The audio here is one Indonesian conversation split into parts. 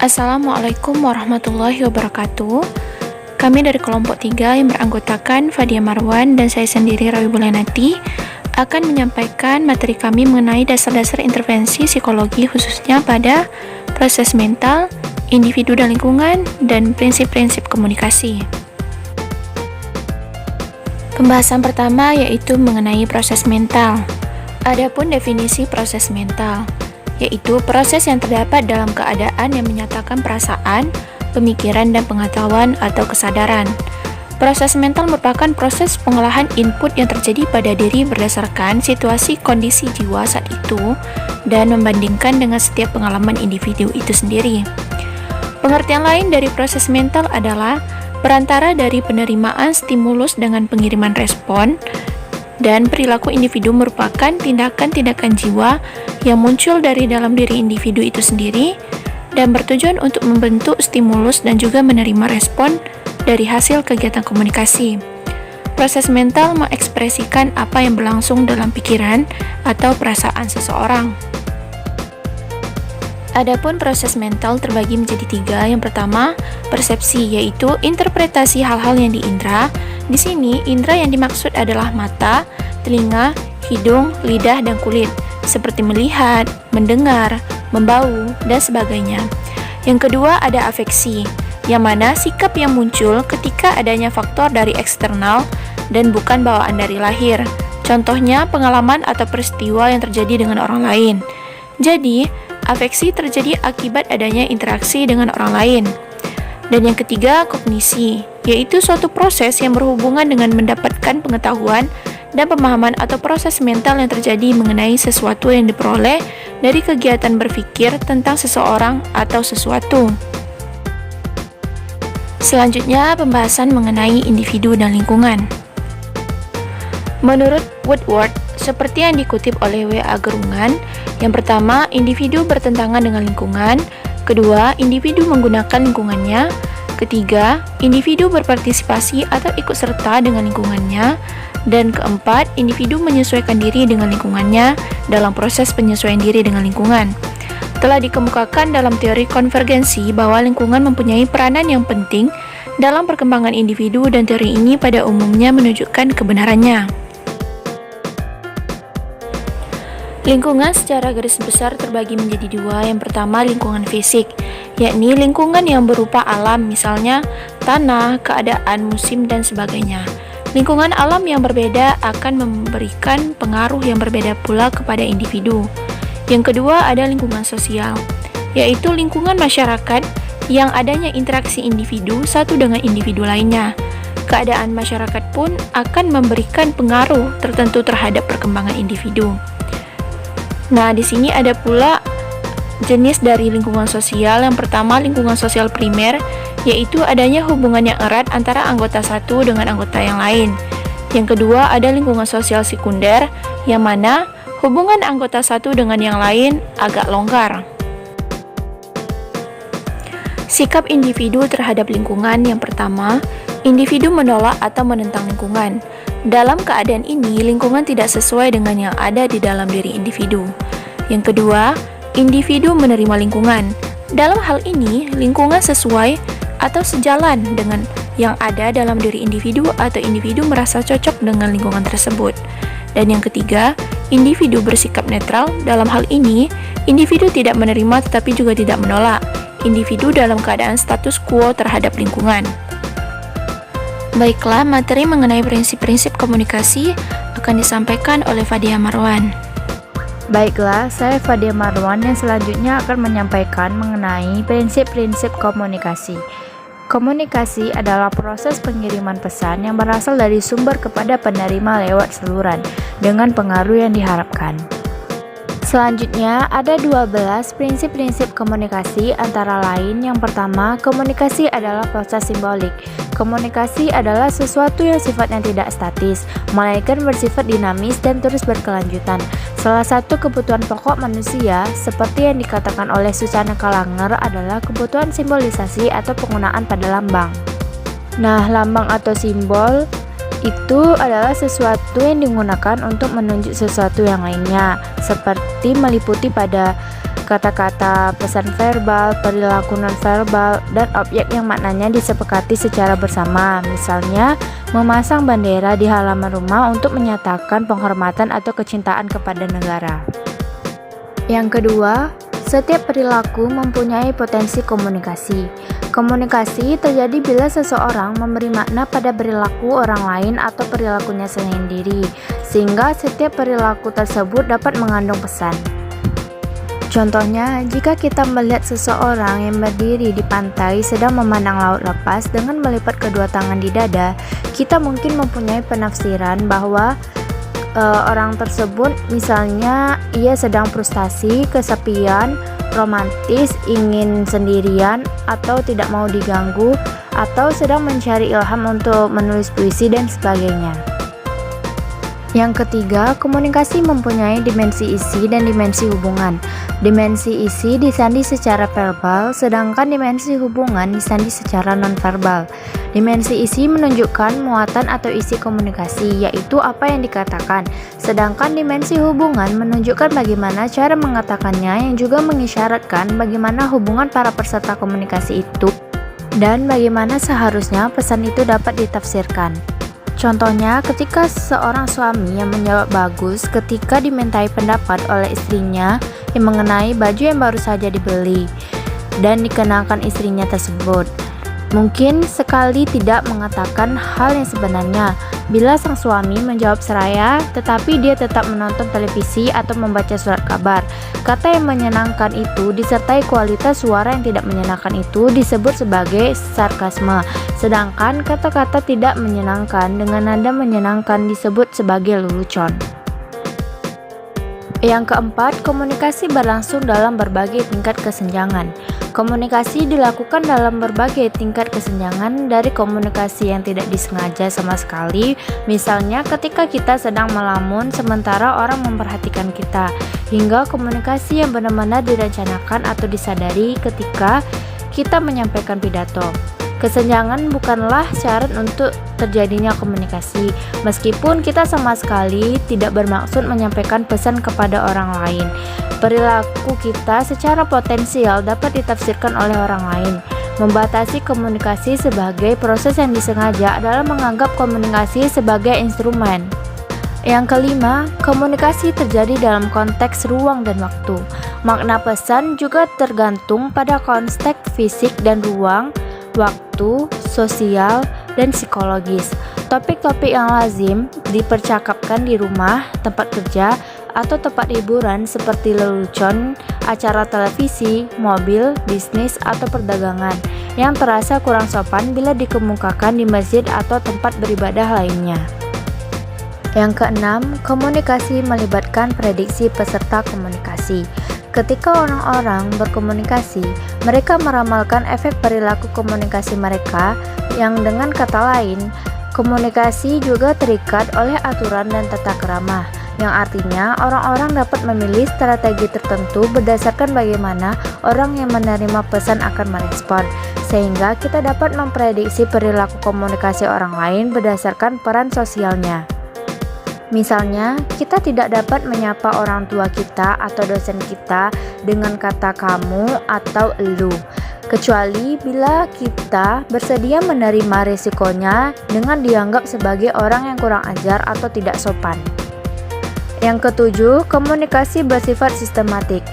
Assalamualaikum warahmatullahi wabarakatuh. Kami dari kelompok 3 yang beranggotakan Fadia Marwan dan saya sendiri Rawi Bulanati akan menyampaikan materi kami mengenai dasar-dasar intervensi psikologi khususnya pada proses mental, individu dan lingkungan, dan prinsip-prinsip komunikasi. Pembahasan pertama yaitu mengenai proses mental. Adapun definisi proses mental, yaitu proses yang terdapat dalam keadaan yang menyatakan perasaan, pemikiran, dan pengetahuan atau kesadaran. Proses mental merupakan proses pengolahan input yang terjadi pada diri berdasarkan situasi kondisi jiwa saat itu dan membandingkan dengan setiap pengalaman individu itu sendiri. Pengertian lain dari proses mental adalah perantara dari penerimaan stimulus dengan pengiriman respon, dan perilaku individu merupakan tindakan-tindakan jiwa yang muncul dari dalam diri individu itu sendiri dan bertujuan untuk membentuk stimulus dan juga menerima respon dari hasil kegiatan komunikasi. Proses mental mengekspresikan apa yang berlangsung dalam pikiran atau perasaan seseorang. Adapun proses mental terbagi menjadi 3. Yang pertama, persepsi, yaitu interpretasi hal-hal yang diindra. Di sini, indra yang dimaksud adalah mata, telinga, hidung, lidah, dan kulit, seperti melihat, mendengar, membau, dan sebagainya. Yang kedua, ada afeksi, yang mana sikap yang muncul ketika adanya faktor dari eksternal dan bukan bawaan dari lahir. Contohnya, pengalaman atau peristiwa yang terjadi dengan orang lain. Jadi, afeksi terjadi akibat adanya interaksi dengan orang lain. Dan yang ketiga, kognisi, yaitu suatu proses yang berhubungan dengan mendapatkan pengetahuan dan pemahaman atau proses mental yang terjadi mengenai sesuatu yang diperoleh dari kegiatan berpikir tentang seseorang atau sesuatu. Selanjutnya, pembahasan mengenai individu dan lingkungan. Menurut Woodward, seperti yang dikutip oleh W.A. Gerungan, yang pertama, individu bertentangan dengan lingkungan. Kedua, individu menggunakan lingkungannya. Ketiga, individu berpartisipasi atau ikut serta dengan lingkungannya. Dan keempat, individu menyesuaikan diri dengan lingkungannya dalam proses penyesuaian diri dengan lingkungan. Telah dikemukakan dalam teori konvergensi bahwa lingkungan mempunyai peranan yang penting dalam perkembangan individu dan teori ini pada umumnya menunjukkan kebenarannya. Lingkungan secara garis besar terbagi menjadi 2. Yang pertama, lingkungan fisik, yakni lingkungan yang berupa alam, misalnya tanah, keadaan, musim, dan sebagainya. Lingkungan alam yang berbeda akan memberikan pengaruh yang berbeda pula kepada individu. Yang kedua, ada lingkungan sosial, yaitu lingkungan masyarakat yang adanya interaksi individu satu dengan individu lainnya. Keadaan masyarakat pun akan memberikan pengaruh tertentu terhadap perkembangan individu. Nah, di sini ada pula jenis dari lingkungan sosial. Yang pertama, lingkungan sosial primer, yaitu adanya hubungan yang erat antara anggota satu dengan anggota yang lain. Yang kedua, ada lingkungan sosial sekunder, yang mana hubungan anggota satu dengan yang lain agak longgar. Sikap individu terhadap lingkungan. Yang pertama, individu menolak atau menentang lingkungan. Dalam keadaan ini, lingkungan tidak sesuai dengan yang ada di dalam diri individu. Yang kedua, individu menerima lingkungan. Dalam hal ini, lingkungan sesuai atau sejalan dengan yang ada dalam diri individu atau individu merasa cocok dengan lingkungan tersebut. Dan yang ketiga, individu bersikap netral. Dalam hal ini, individu tidak menerima tetapi juga tidak menolak. Individu dalam keadaan status quo terhadap lingkungan. Baiklah, materi mengenai prinsip-prinsip komunikasi akan disampaikan oleh Fadia Marwan. Baiklah, saya Fadia Marwan yang selanjutnya akan menyampaikan mengenai prinsip-prinsip komunikasi. Komunikasi adalah proses pengiriman pesan yang berasal dari sumber kepada penerima lewat saluran dengan pengaruh yang diharapkan. Selanjutnya, ada 12 prinsip-prinsip komunikasi, antara lain yang pertama, komunikasi adalah proses simbolik. Komunikasi adalah sesuatu yang sifatnya tidak statis, melainkan bersifat dinamis dan terus berkelanjutan. Salah satu kebutuhan pokok manusia, seperti yang dikatakan oleh Susana Kalanger, adalah kebutuhan simbolisasi atau penggunaan pada lambang. Nah, lambang atau simbol itu adalah sesuatu yang digunakan untuk menunjuk sesuatu yang lainnya, seperti meliputi pada kata-kata pesan verbal, perilaku nonverbal, dan objek yang maknanya disepakati secara bersama. Misalnya, memasang bendera di halaman rumah untuk menyatakan penghormatan atau kecintaan kepada negara. Yang kedua, setiap perilaku mempunyai potensi komunikasi. Komunikasi terjadi bila seseorang memberi makna pada perilaku orang lain atau perilakunya sendiri, sehingga setiap perilaku tersebut dapat mengandung pesan. Contohnya, jika kita melihat seseorang yang berdiri di pantai sedang memandang laut lepas dengan melipat kedua tangan di dada, kita mungkin mempunyai penafsiran bahwa orang tersebut misalnya ia sedang frustasi, kesepian, romantis, ingin sendirian, atau tidak mau diganggu, atau sedang mencari ilham untuk menulis puisi dan sebagainya. Yang ketiga, komunikasi mempunyai dimensi isi dan dimensi hubungan. Dimensi isi disandi secara verbal, sedangkan dimensi hubungan disandi secara nonverbal. Dimensi isi menunjukkan muatan atau isi komunikasi, yaitu apa yang dikatakan, sedangkan dimensi hubungan menunjukkan bagaimana cara mengatakannya, yang juga mengisyaratkan bagaimana hubungan para peserta komunikasi itu dan bagaimana seharusnya pesan itu dapat ditafsirkan. Contohnya, ketika seorang suami yang menjawab bagus ketika dimintai pendapat oleh istrinya yang mengenai baju yang baru saja dibeli dan dikenakan istrinya tersebut, mungkin sekali tidak mengatakan hal yang sebenarnya. Bila sang suami menjawab seraya, tetapi dia tetap menonton televisi atau membaca surat kabar, kata yang menyenangkan itu disertai kualitas suara yang tidak menyenangkan itu disebut sebagai sarkasme, sedangkan kata-kata tidak menyenangkan dengan nada menyenangkan disebut sebagai lelucon. Yang keempat, komunikasi berlangsung dalam berbagai tingkat kesenjangan. Komunikasi dilakukan dalam berbagai tingkat kesenjangan, dari komunikasi yang tidak disengaja sama sekali, misalnya ketika kita sedang melamun sementara orang memperhatikan kita, hingga komunikasi yang benar-benar direncanakan atau disadari ketika kita menyampaikan pidato. Kesenjangan bukanlah syarat untuk terjadinya komunikasi, meskipun kita sama sekali tidak bermaksud menyampaikan pesan kepada orang lain. Perilaku kita secara potensial dapat ditafsirkan oleh orang lain. Membatasi komunikasi sebagai proses yang disengaja adalah menganggap komunikasi sebagai instrumen. Yang kelima, komunikasi terjadi dalam konteks ruang dan waktu. Makna pesan juga tergantung pada konteks fisik dan ruang, waktu, sosial, dan psikologis. Topik-topik yang lazim dipercakapkan di rumah, tempat kerja, atau tempat hiburan seperti lelucon, acara televisi, mobil, bisnis, atau perdagangan yang terasa kurang sopan bila dikemukakan di masjid atau tempat beribadah lainnya. Yang keenam, komunikasi melibatkan prediksi peserta komunikasi. Ketika orang-orang berkomunikasi, mereka meramalkan efek perilaku komunikasi mereka, yang dengan kata lain, komunikasi juga terikat oleh aturan dan tata krama, yang artinya orang-orang dapat memilih strategi tertentu berdasarkan bagaimana orang yang menerima pesan akan merespon, sehingga kita dapat memprediksi perilaku komunikasi orang lain berdasarkan peran sosialnya. Misalnya, kita tidak dapat menyapa orang tua kita atau dosen kita dengan kata kamu atau elu, kecuali bila kita bersedia menerima risikonya dengan dianggap sebagai orang yang kurang ajar atau tidak sopan. Yang ketujuh, komunikasi bersifat sistematik.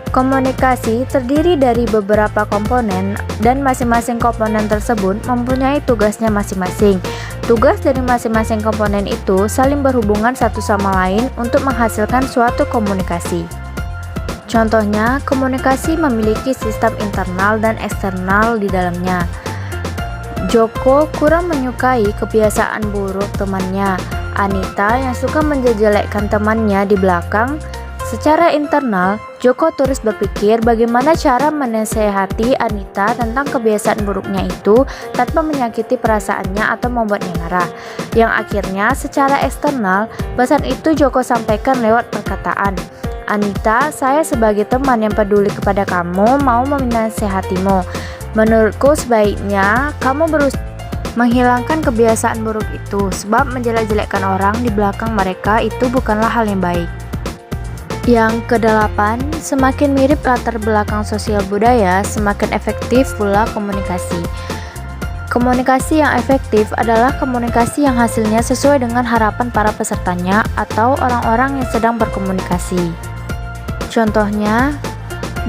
Komunikasi terdiri dari beberapa komponen dan masing-masing komponen tersebut mempunyai tugasnya masing-masing. Tugas dari masing-masing komponen itu saling berhubungan satu sama lain untuk menghasilkan suatu komunikasi. Contohnya, komunikasi memiliki sistem internal dan eksternal di dalamnya. Joko kurang menyukai kebiasaan buruk temannya. Anita yang suka menjelekkan temannya di belakang. Secara internal, Joko terus berpikir bagaimana cara menasehati Anita tentang kebiasaan buruknya itu tanpa menyakiti perasaannya atau membuatnya marah. Yang akhirnya secara eksternal, pesan itu Joko sampaikan lewat perkataan, Anita, saya sebagai teman yang peduli kepada kamu mau menasehatimu. Menurutku sebaiknya kamu berusaha menghilangkan kebiasaan buruk itu, sebab menjelek-jelekkan orang di belakang mereka itu bukanlah hal yang baik. Yang kedelapan, semakin mirip latar belakang sosial budaya, semakin efektif pula komunikasi. Komunikasi yang efektif adalah komunikasi yang hasilnya sesuai dengan harapan para pesertanya atau orang-orang yang sedang berkomunikasi. Contohnya,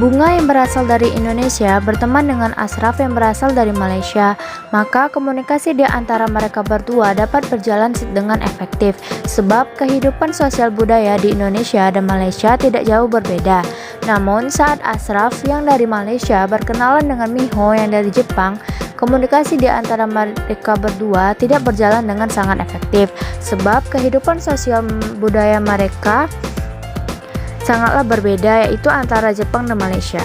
Bunga yang berasal dari Indonesia berteman dengan Ashraf yang berasal dari Malaysia, maka komunikasi di antara mereka berdua dapat berjalan dengan efektif, sebab kehidupan sosial budaya di Indonesia dan Malaysia tidak jauh berbeda. Namun saat Ashraf yang dari Malaysia berkenalan dengan Miho yang dari Jepang, komunikasi di antara mereka berdua tidak berjalan dengan sangat efektif, sebab kehidupan sosial budaya mereka sangatlah berbeda, yaitu antara Jepang dan Malaysia.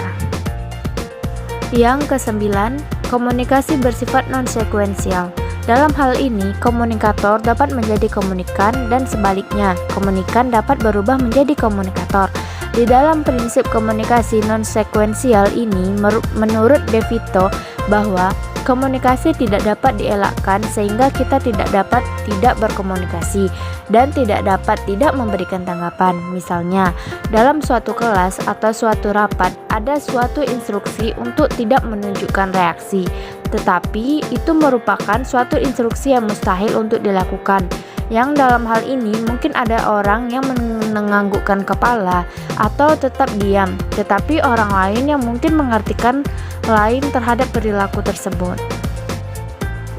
Yang kesembilan, komunikasi bersifat non-sekuensial. Dalam hal ini, komunikator dapat menjadi komunikan dan sebaliknya, komunikan dapat berubah menjadi komunikator. Di dalam prinsip komunikasi non-sekuensial ini, menurut De Vito, bahwa komunikasi tidak dapat dielakkan sehingga kita tidak dapat tidak berkomunikasi dan tidak dapat tidak memberikan tanggapan. Misalnya, dalam suatu kelas atau suatu rapat ada suatu instruksi untuk tidak menunjukkan reaksi, tetapi itu merupakan suatu instruksi yang mustahil untuk dilakukan. Yang dalam hal ini mungkin ada orang yang menganggukkan kepala atau tetap diam, tetapi orang lain yang mungkin mengartikan lain terhadap perilaku tersebut.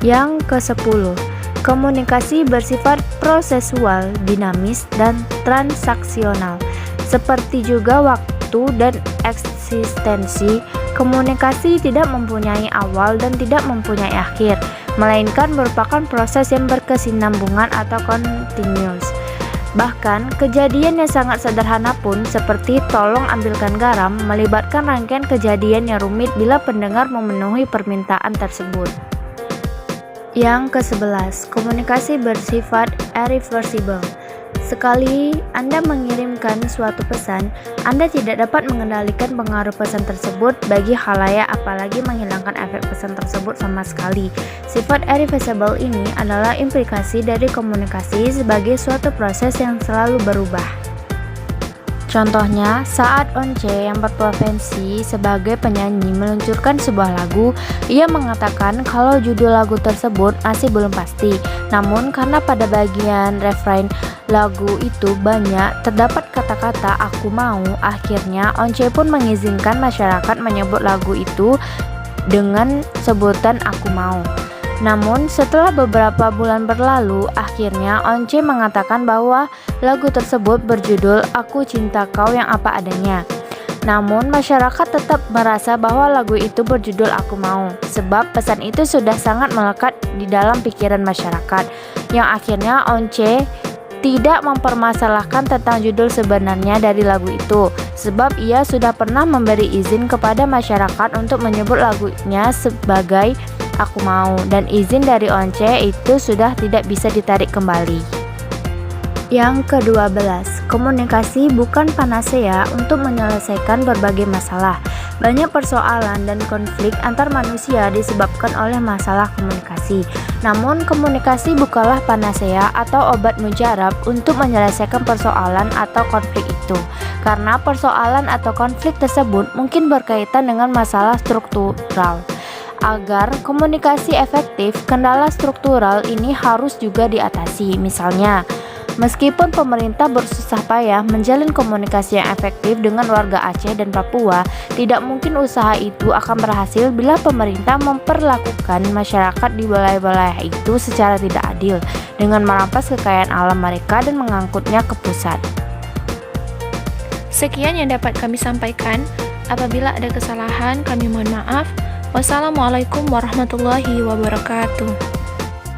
Yang ke-10, komunikasi bersifat prosesual, dinamis, dan transaksional. Seperti juga waktu dan eksistensi, komunikasi tidak mempunyai awal dan tidak mempunyai akhir, melainkan merupakan proses yang berkesinambungan atau continuous. Bahkan, kejadian yang sangat sederhana pun seperti tolong ambilkan garam melibatkan rangkaian kejadian yang rumit bila pendengar memenuhi permintaan tersebut. Yang ke-11, komunikasi bersifat irreversible. Sekali Anda mengirimkan suatu pesan, Anda tidak dapat mengendalikan pengaruh pesan tersebut bagi khalayak, apalagi menghilangkan efek pesan tersebut sama sekali. Sifat irreversible ini adalah implikasi dari komunikasi sebagai suatu proses yang selalu berubah. Contohnya, saat Once yang berprofesi sebagai penyanyi meluncurkan sebuah lagu, ia mengatakan kalau judul lagu tersebut masih belum pasti. Namun karena pada bagian refrain lagu itu banyak terdapat kata-kata aku mau, akhirnya Once pun mengizinkan masyarakat menyebut lagu itu dengan sebutan aku mau. Namun setelah beberapa bulan berlalu, akhirnya Once mengatakan bahwa lagu tersebut berjudul Aku Cinta Kau yang apa adanya. Namun masyarakat tetap merasa bahwa lagu itu berjudul Aku Mau, sebab pesan itu sudah sangat melekat di dalam pikiran masyarakat, yang akhirnya Once tidak mempermasalahkan tentang judul sebenarnya dari lagu itu, sebab ia sudah pernah memberi izin kepada masyarakat untuk menyebut lagunya sebagai Aku Mau, dan izin dari Once itu sudah tidak bisa ditarik kembali. Yang ke-12, komunikasi bukan panacea untuk menyelesaikan berbagai masalah. Banyak persoalan dan konflik antar manusia disebabkan oleh masalah komunikasi. Namun komunikasi bukanlah panacea atau obat mujarab untuk menyelesaikan persoalan atau konflik itu, karena persoalan atau konflik tersebut mungkin berkaitan dengan masalah struktural. Agar komunikasi efektif, kendala struktural ini harus juga diatasi. Misalnya, meskipun pemerintah bersusah payah menjalin komunikasi yang efektif dengan warga Aceh dan Papua, tidak mungkin usaha itu akan berhasil bila pemerintah memperlakukan masyarakat di wilayah-wilayah itu secara tidak adil, dengan merampas kekayaan alam mereka dan mengangkutnya ke pusat. Sekian yang dapat kami sampaikan. Apabila ada kesalahan, kami mohon maaf. Wassalamualaikum warahmatullahi wabarakatuh.